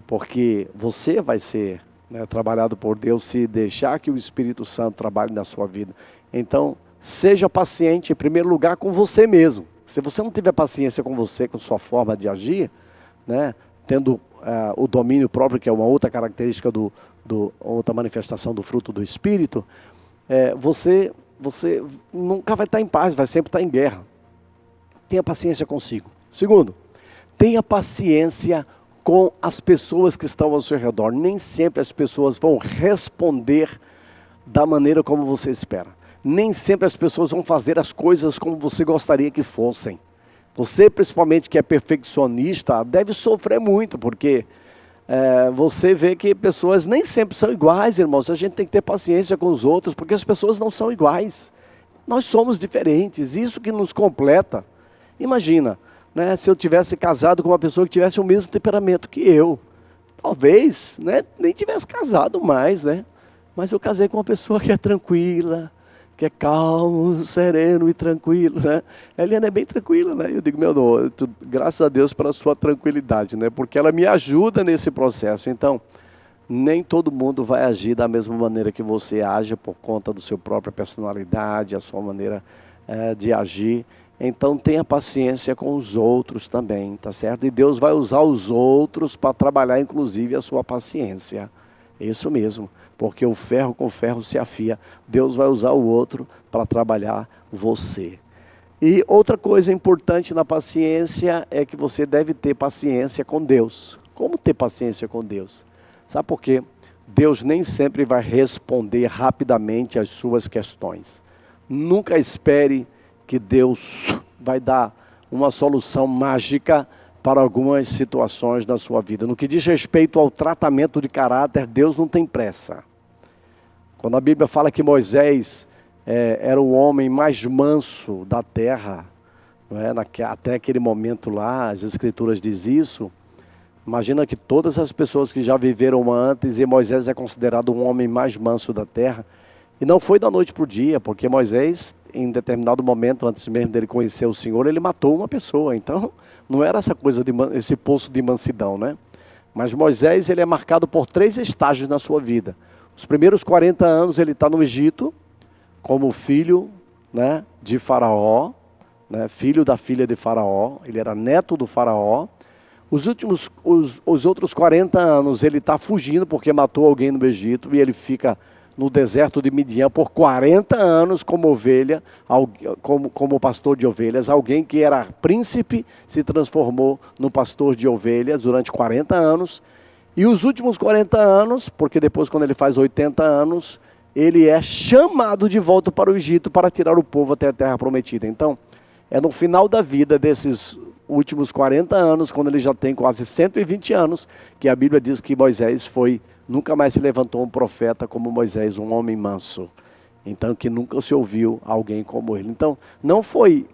Speaker 1: porque você vai ser, né, trabalhado por Deus se deixar que o Espírito Santo trabalhe na sua vida. Então, seja paciente em primeiro lugar com você mesmo. Se você não tiver paciência com você, com sua forma de agir, né, tendo o domínio próprio, que é uma outra característica outra manifestação do fruto do Espírito, você nunca vai estar em paz, vai sempre estar em guerra. Tenha paciência consigo. Segundo, tenha paciência com as pessoas que estão ao seu redor. Nem sempre as pessoas vão responder da maneira como você espera. Nem sempre as pessoas vão fazer as coisas como você gostaria que fossem. Você, principalmente que é perfeccionista, deve sofrer muito, porque você vê que pessoas nem sempre são iguais, irmãos. A gente tem que ter paciência com os outros, porque as pessoas não são iguais. Nós somos diferentes, isso que nos completa. Imagina, né, se eu tivesse casado com uma pessoa que tivesse o mesmo temperamento que eu. Talvez, né, nem tivesse casado mais, né? Mas eu casei com uma pessoa que é tranquila, que é calmo, sereno e tranquilo, né? A Eliana é bem tranquila, né? Eu digo, graças a Deus pela sua tranquilidade, né? Porque ela me ajuda nesse processo. Então, nem todo mundo vai agir da mesma maneira que você age por conta da sua própria personalidade, a sua maneira de agir. Então, tenha paciência com os outros também, tá certo? E Deus vai usar os outros para trabalhar, inclusive, a sua paciência. Isso mesmo, porque o ferro com ferro se afia. Deus vai usar o outro para trabalhar você. E outra coisa importante na paciência é que você deve ter paciência com Deus. Como ter paciência com Deus? Sabe por quê? Deus nem sempre vai responder rapidamente às suas questões. Nunca espere que Deus vai dar uma solução mágica para algumas situações da sua vida. No que diz respeito ao tratamento de caráter, Deus não tem pressa. Quando a Bíblia fala que Moisés era o homem mais manso da terra, não é? Até aquele momento lá, as Escrituras dizem isso. Imagina que todas as pessoas que já viveram antes, e Moisés é considerado o homem mais manso da terra. E não foi da noite para o dia, porque Moisés, em determinado momento, antes mesmo dele conhecer o Senhor, ele matou uma pessoa. Então, não era essa coisa, esse poço de mansidão, né? Mas Moisés, ele é marcado por 3 estágios na sua vida. Os primeiros 40 anos ele está no Egito, como filho, né, de Faraó, né, filho da filha de Faraó, ele era neto do Faraó. Os outros 40 anos ele está fugindo porque matou alguém no Egito, e ele fica no deserto de Midian por 40 anos como ovelha, como pastor de ovelhas. Alguém que era príncipe se transformou no pastor de ovelhas durante 40 anos. E os últimos 40 anos, porque depois quando ele faz 80 anos, ele é chamado de volta para o Egito para tirar o povo até a terra prometida. Então, é no final da vida desses últimos 40 anos, quando ele já tem quase 120 anos, que a Bíblia diz que Moisés nunca mais se levantou um profeta como Moisés, um homem manso. Então, que nunca se ouviu alguém como ele. Então, não foi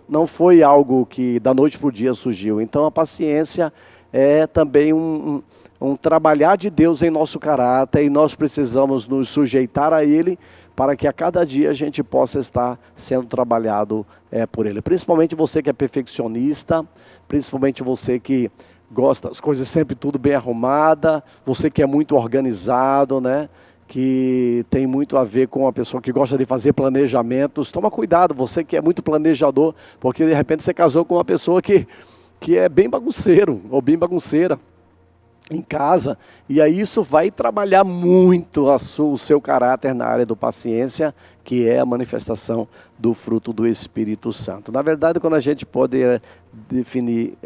Speaker 1: algo que da noite para o dia surgiu. Então, a paciência é também um trabalhar de Deus em nosso caráter e nós precisamos nos sujeitar a Ele para que a cada dia a gente possa estar sendo trabalhado por Ele. Principalmente você que é perfeccionista, principalmente você que gosta das coisas sempre tudo bem arrumada, você que é muito organizado, né? Que tem muito a ver com a pessoa que gosta de fazer planejamentos. Toma cuidado, você que é muito planejador, porque de repente você casou com uma pessoa que é bem bagunceiro ou bem bagunceira em casa, e aí isso vai trabalhar muito o seu caráter na área do paciência, que é a manifestação do fruto do Espírito Santo. Na verdade, quando a gente pode definir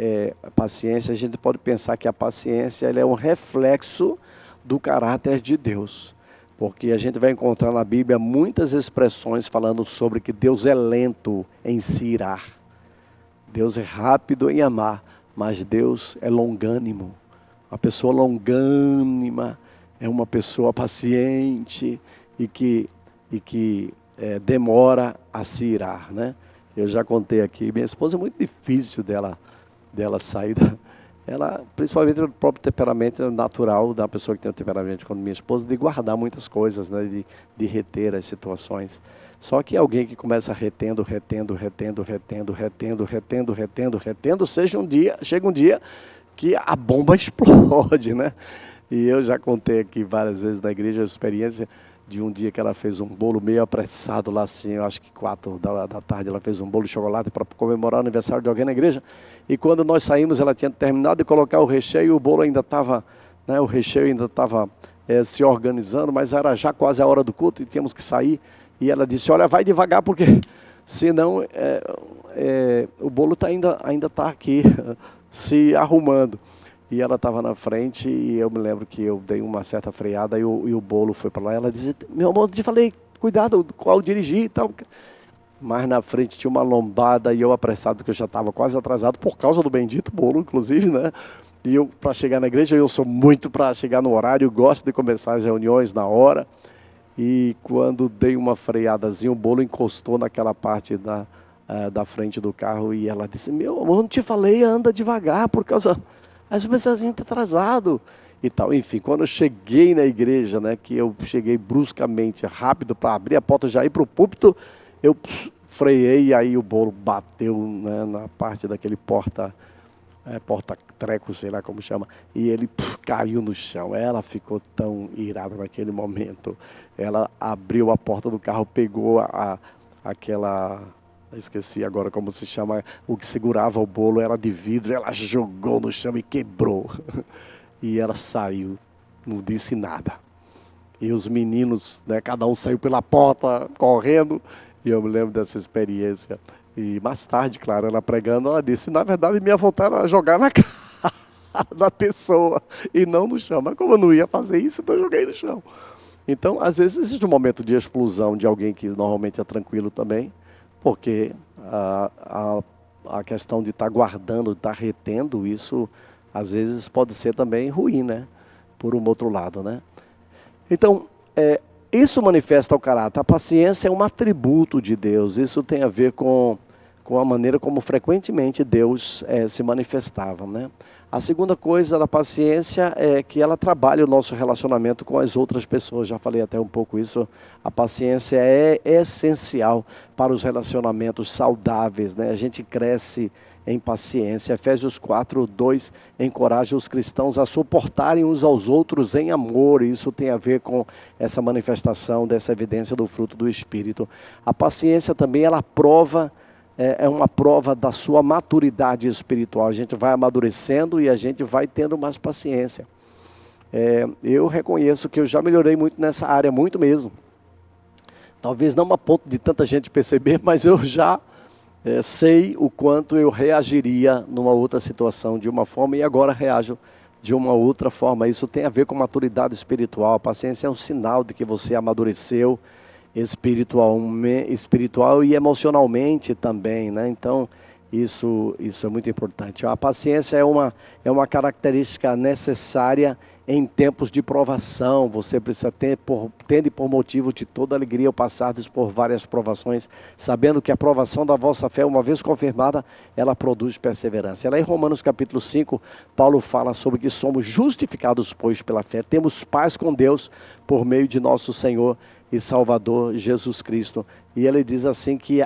Speaker 1: a paciência, a gente pode pensar que a paciência ela é um reflexo do caráter de Deus. Porque a gente vai encontrar na Bíblia muitas expressões falando sobre que Deus é lento em se irar. Deus é rápido em amar, mas Deus é longânimo. Uma pessoa longânima é uma pessoa paciente e que demora a se irar, né? Eu já contei aqui, minha esposa é muito difícil dela sair ela, principalmente pelo próprio temperamento natural da pessoa que tem um temperamento como minha esposa, de guardar muitas coisas, né? De reter as situações. Só que alguém que começa retendo, chega um dia que a bomba explode, né? E eu já contei aqui várias vezes na igreja a experiência de um dia que ela fez um bolo meio apressado lá assim, eu acho que 4 da tarde ela fez um bolo de chocolate para comemorar o aniversário de alguém na igreja. E quando nós saímos, ela tinha terminado de colocar o recheio e o bolo ainda estava, né, o recheio ainda estava se organizando, mas era já quase a hora do culto e tínhamos que sair. E ela disse, olha, vai devagar porque senão o bolo ainda está aqui se arrumando. E ela estava na frente e eu me lembro que eu dei uma certa freada e o bolo foi para lá. Ela disse, meu amor, eu te falei, cuidado qual dirigir e tal. Mas na frente tinha uma lombada e eu apressado, porque eu já estava quase atrasado por causa do bendito bolo, inclusive, né? E eu, para chegar na igreja, eu sou muito para chegar no horário, gosto de começar as reuniões na hora. E quando dei uma freadazinha, o bolo encostou naquela parte da frente do carro e ela disse, meu amor, não te falei, anda devagar, por causa... Às vezes a gente está atrasado e tal. Enfim, quando eu cheguei na igreja, né, que eu cheguei bruscamente, rápido, para abrir a porta, já ir para o púlpito, eu freiei e aí o bolo bateu, né, na parte daquele porta-treco, sei lá como chama, e ele caiu no chão. Ela ficou tão irada naquele momento. Ela abriu a porta do carro, pegou aquela... esqueci agora como se chama, o que segurava o bolo era de vidro, ela jogou no chão e quebrou. E ela saiu, não disse nada. E os meninos, né, cada um saiu pela porta, correndo, e eu me lembro dessa experiência. E mais tarde, claro, ela pregando, ela disse, na verdade, minha vontade era jogar na cara da pessoa, e não no chão. Mas como eu não ia fazer isso, então eu joguei no chão. Então, às vezes, existe um momento de explosão de alguém que normalmente é tranquilo também, porque a questão de estar guardando, de estar retendo, isso às vezes pode ser também ruim, né? Por um outro lado, né? Então, isso manifesta o caráter. A paciência é um atributo de Deus. Isso tem a ver com a maneira como frequentemente Deus se manifestava, né? A segunda coisa da paciência é que ela trabalha o nosso relacionamento com as outras pessoas. Já falei até um pouco isso. A paciência é essencial para os relacionamentos saudáveis, né? A gente cresce em paciência. Efésios 4:2 encoraja os cristãos a suportarem uns aos outros em amor. Isso tem a ver com essa manifestação dessa evidência do fruto do Espírito. A paciência também, ela é uma prova da sua maturidade espiritual. A gente vai amadurecendo e a gente vai tendo mais paciência. Eu reconheço que eu já melhorei muito nessa área, muito mesmo. Talvez não a ponto de tanta gente perceber, mas eu já sei o quanto eu reagiria numa outra situação de uma forma e agora reajo de uma outra forma. Isso tem a ver com maturidade espiritual. A paciência é um sinal de que você amadureceu espiritual e emocionalmente também, né? Então, isso é muito importante. A paciência é uma característica necessária em tempos de provação. Você precisa tende por motivo de toda alegria ao passados por várias provações, sabendo que a provação da vossa fé, uma vez confirmada, ela produz perseverança. Lá em Romanos capítulo 5, Paulo fala sobre que somos justificados, pois, pela fé. Temos paz com Deus por meio de nosso Senhor e Salvador Jesus Cristo. E ele diz assim que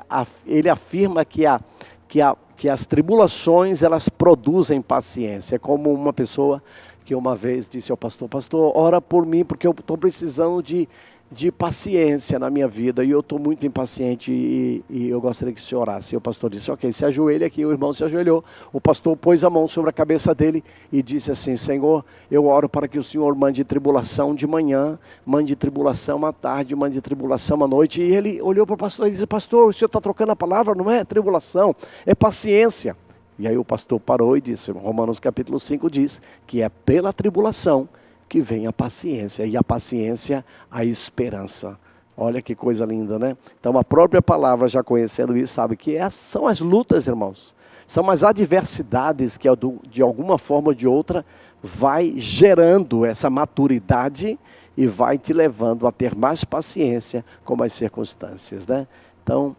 Speaker 1: ele afirma que as tribulações, elas produzem paciência. Como uma pessoa que uma vez disse ao pastor: pastor, ora por mim, porque eu estou precisando de paciência na minha vida, e eu estou muito impaciente, e eu gostaria que o senhor orasse. E o pastor disse: ok, se ajoelhe aqui. O irmão se ajoelhou, o pastor pôs a mão sobre a cabeça dele e disse assim: Senhor, eu oro para que o senhor mande tribulação de manhã, mande tribulação à tarde, mande tribulação à noite. E ele olhou para o pastor e disse: pastor, o senhor está trocando a palavra, não é tribulação, é paciência. E aí o pastor parou e disse: Romanos capítulo 5 diz que é pela tribulação que vem a paciência, e a paciência, a esperança. Olha que coisa linda, né? Então a própria palavra, já conhecendo isso, sabe que são as lutas, irmãos. São as adversidades que de alguma forma ou de outra vai gerando essa maturidade e vai te levando a ter mais paciência com as circunstâncias, né? Então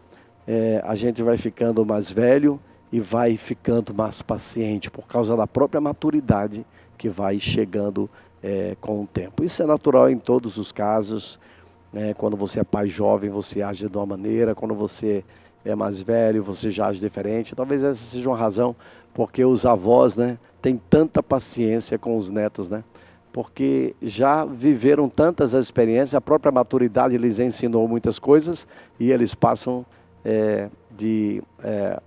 Speaker 1: a gente vai ficando mais velho e vai ficando mais paciente por causa da própria maturidade que vai chegando com o tempo. Isso é natural em todos os casos, né? Quando você é pai jovem, você age de uma maneira; quando você é mais velho, você já age diferente. Talvez essa seja uma razão porque os avós, né, têm tanta paciência com os netos, né? Porque já viveram tantas experiências, a própria maturidade lhes ensinou muitas coisas, e eles passam de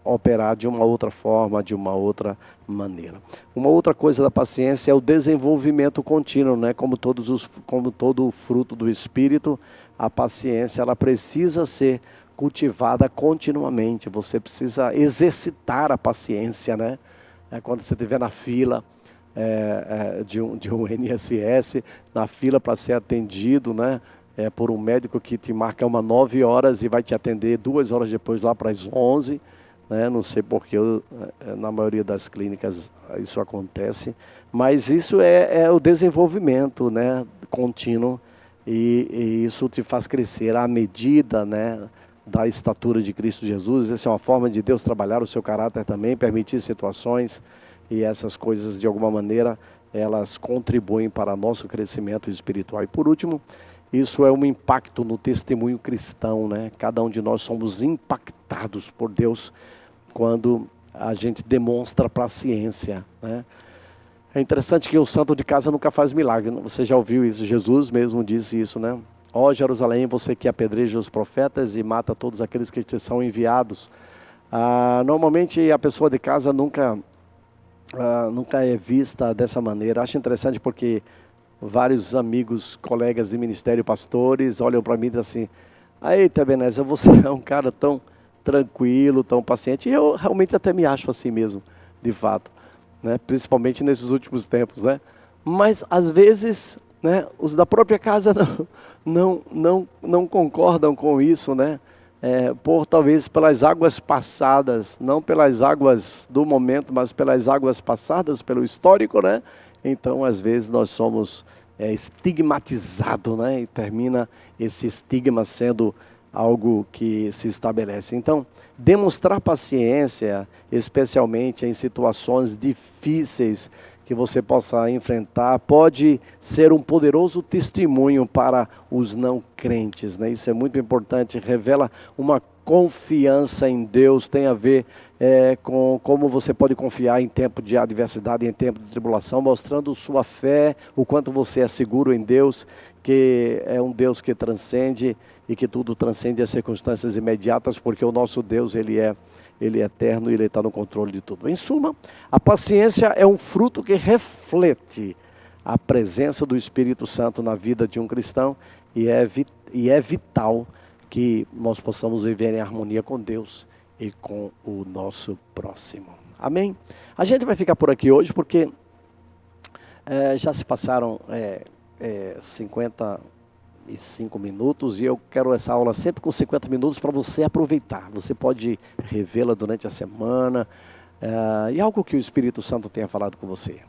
Speaker 1: operar de uma outra forma, de uma outra maneira. Uma outra coisa da paciência é o desenvolvimento contínuo, né? Como todo o fruto do Espírito, a paciência, ela precisa ser cultivada continuamente. Você precisa exercitar a paciência, né? Quando você estiver na fila de um INSS, na fila para ser atendido, né? Por um médico que te marca 9 horas e vai te atender 2 horas depois, lá para as 11, né? Não sei porque na maioria das clínicas isso acontece, mas isso é o desenvolvimento, né, contínuo, e isso te faz crescer à medida, né, da estatura de Cristo Jesus. Essa é uma forma de Deus trabalhar o seu caráter também, permitir situações, e essas coisas de alguma maneira elas contribuem para nosso crescimento espiritual. E por último, isso é um impacto no testemunho cristão, né? Cada um de nós somos impactados por Deus quando a gente demonstra paciência, né? É interessante que o santo de casa nunca faz milagre. Você já ouviu isso? Jesus mesmo disse isso, né? Ó Jerusalém, você que apedreja os profetas e mata todos aqueles que te são enviados. Normalmente a pessoa de casa nunca é vista dessa maneira. Acho interessante porque vários amigos, colegas de ministério, pastores, olham para mim e dizem assim: eita, Ebenezer, você é um cara tão tranquilo, tão paciente. E eu realmente até me acho assim mesmo, de fato, né? Principalmente nesses últimos tempos, né? Mas às vezes, né, os da própria casa não concordam com isso, né? Talvez pelas águas passadas, não pelas águas do momento, mas pelas águas passadas, pelo histórico, né? Então, às vezes, nós somos estigmatizados, né? E termina esse estigma sendo algo que se estabelece. Então, demonstrar paciência, especialmente em situações difíceis que você possa enfrentar, pode ser um poderoso testemunho para os não crentes, né? Isso é muito importante, revela uma confiança em Deus, tem a ver com como você pode confiar em tempo de adversidade, em tempo de tribulação, mostrando sua fé, o quanto você é seguro em Deus, que é um Deus que transcende e que tudo transcende as circunstâncias imediatas, porque o nosso Deus, Ele é eterno e Ele está no controle de tudo. Em suma, a paciência é um fruto que reflete a presença do Espírito Santo na vida de um cristão, e é vital que nós possamos viver em harmonia com Deus e com o nosso próximo. Amém? A gente vai ficar por aqui hoje porque já se passaram 55 minutos, e eu quero essa aula sempre com 50 minutos para você aproveitar. Você pode revê-la durante a semana, e algo que o Espírito Santo tenha falado com você.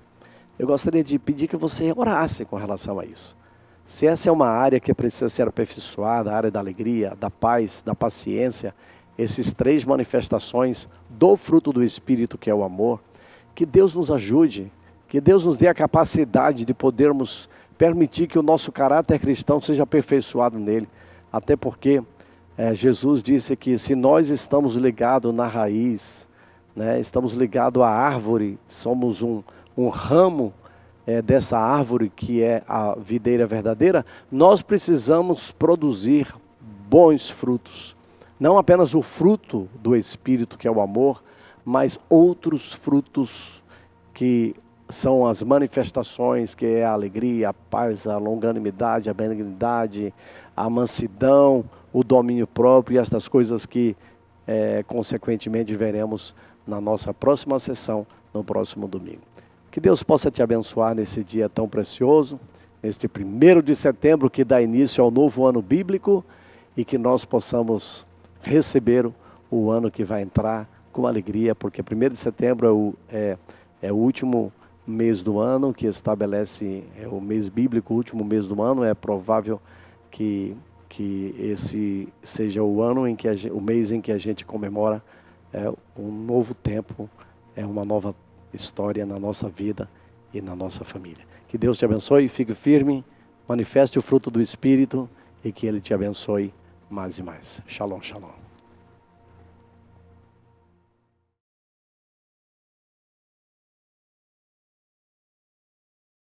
Speaker 1: eu gostaria de pedir que você orasse com relação a isso. Se essa é uma área que precisa ser aperfeiçoada, a área da alegria, da paz, da paciência, esses 3 manifestações do fruto do Espírito, que é o amor, que Deus nos ajude, que Deus nos dê a capacidade de podermos permitir que o nosso caráter cristão seja aperfeiçoado nele. Até porque Jesus disse que se nós estamos ligados na raiz, né, estamos ligados à árvore, somos um ramo dessa árvore que é a videira verdadeira, nós precisamos produzir bons frutos. Não apenas o fruto do Espírito, que é o amor, mas outros frutos que são as manifestações, que é a alegria, a paz, a longanimidade, a benignidade, a mansidão, o domínio próprio e estas coisas que, consequentemente, veremos na nossa próxima sessão, no próximo domingo. Que Deus possa te abençoar nesse dia tão precioso, neste 1º de setembro, que dá início ao novo ano bíblico, e que nós possamos receber o ano que vai entrar com alegria, porque 1º de setembro é o último mês do ano, que estabelece o mês bíblico, o último mês do ano. É provável que esse seja o ano em que o mês em que a gente comemora um novo tempo, uma nova história na nossa vida e na nossa família. Que Deus te abençoe, fique firme, manifeste o fruto do Espírito e que Ele te abençoe mais e mais. Shalom, shalom.